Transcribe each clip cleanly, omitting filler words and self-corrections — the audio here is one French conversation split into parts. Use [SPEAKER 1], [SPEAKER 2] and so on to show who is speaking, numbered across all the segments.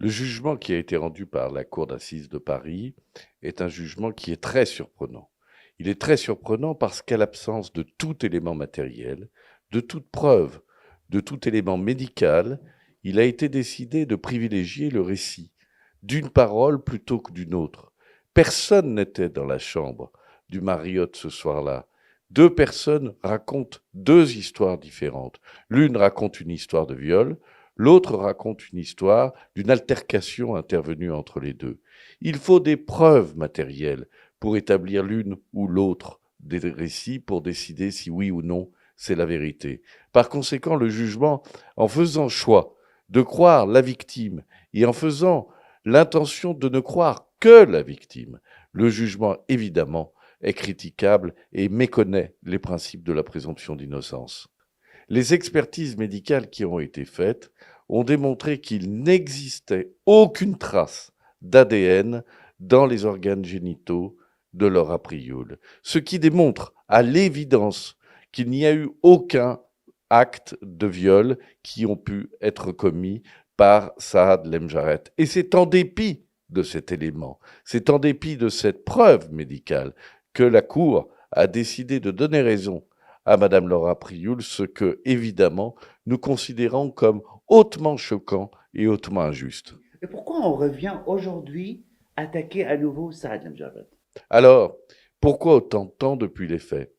[SPEAKER 1] Le jugement qui a été rendu par la cour d'assises de Paris est un jugement qui est très surprenant. Il est très surprenant parce qu'à l'absence de tout élément matériel, de toute preuve, de tout élément médical, il a été décidé de privilégier le récit d'une parole plutôt que d'une autre. Personne n'était dans la chambre du Marriott ce soir-là. Deux personnes racontent deux histoires différentes. L'une raconte une histoire de viol, l'autre raconte une histoire d'une altercation intervenue entre les deux. Il faut des preuves matérielles pour établir l'une ou l'autre des récits pour décider si oui ou non c'est la vérité. Par conséquent, le jugement, en faisant choix de croire la victime et en faisant l'intention de ne croire que la victime, le jugement, évidemment, est critiquable et méconnaît les principes de la présomption d'innocence. Les expertises médicales qui ont été faites ont démontré qu'il n'existait aucune trace d'ADN dans les organes génitaux de Laura Prioul, ce qui démontre à l'évidence qu'il n'y a eu aucun acte de viol qui ont pu être commis par Saad Lemjaret. Et c'est en dépit de cet élément, c'est en dépit de cette preuve médicale que la Cour a décidé de donner raison à Madame Laura Prioul, ce que, évidemment, nous considérons comme hautement choquant et hautement injuste.
[SPEAKER 2] Et pourquoi on revient aujourd'hui attaquer à nouveau Saad Lemjabet?
[SPEAKER 1] Alors, pourquoi autant de temps depuis les faits?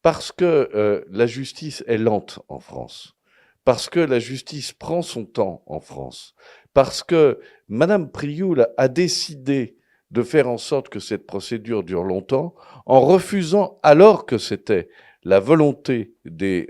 [SPEAKER 1] Parce que la justice est lente en France, parce que la justice prend son temps en France, parce que Madame Prioul a décidé de faire en sorte que cette procédure dure longtemps, en refusant, alors que c'était la volonté des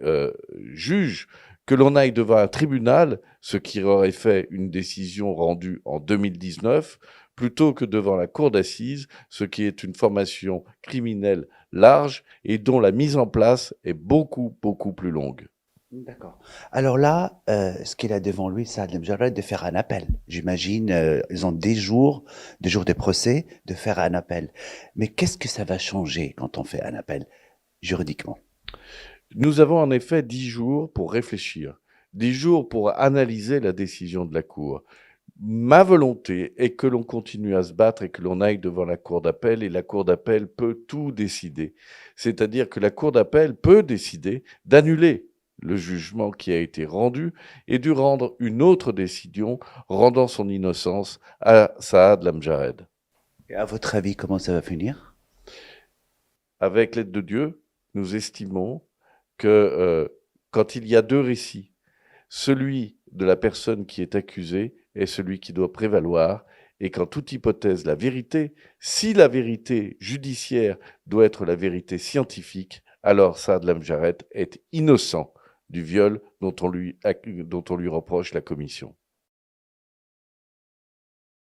[SPEAKER 1] juges, que l'on aille devant un tribunal, ce qui aurait fait une décision rendue en 2019, plutôt que devant la cour d'assises, ce qui est une formation criminelle large et dont la mise en place est beaucoup, beaucoup plus longue.
[SPEAKER 2] D'accord. Alors là, ce qu'il a devant lui, Saad Lemjabet, de faire un appel. J'imagine, ils ont des jours de procès, de faire un appel. Mais qu'est-ce que ça va changer quand on fait un appel, juridiquement?
[SPEAKER 1] Nous avons en effet 10 jours pour réfléchir, 10 jours pour analyser la décision de la Cour. Ma volonté est que l'on continue à se battre et que l'on aille devant la Cour d'appel, et la Cour d'appel peut tout décider. C'est-à-dire que la Cour d'appel peut décider d'annuler le jugement qui a été rendu et de rendre une autre décision rendant son innocence à Saad Lamjared.
[SPEAKER 2] Et à votre avis, comment ça va finir?
[SPEAKER 1] Avec l'aide de Dieu, nous estimons que quand il y a deux récits, celui de la personne qui est accusée est celui qui doit prévaloir, et qu'en toute hypothèse, la vérité, si la vérité judiciaire doit être la vérité scientifique, alors Saad Lamjaret est innocent du viol dont on lui reproche la commission.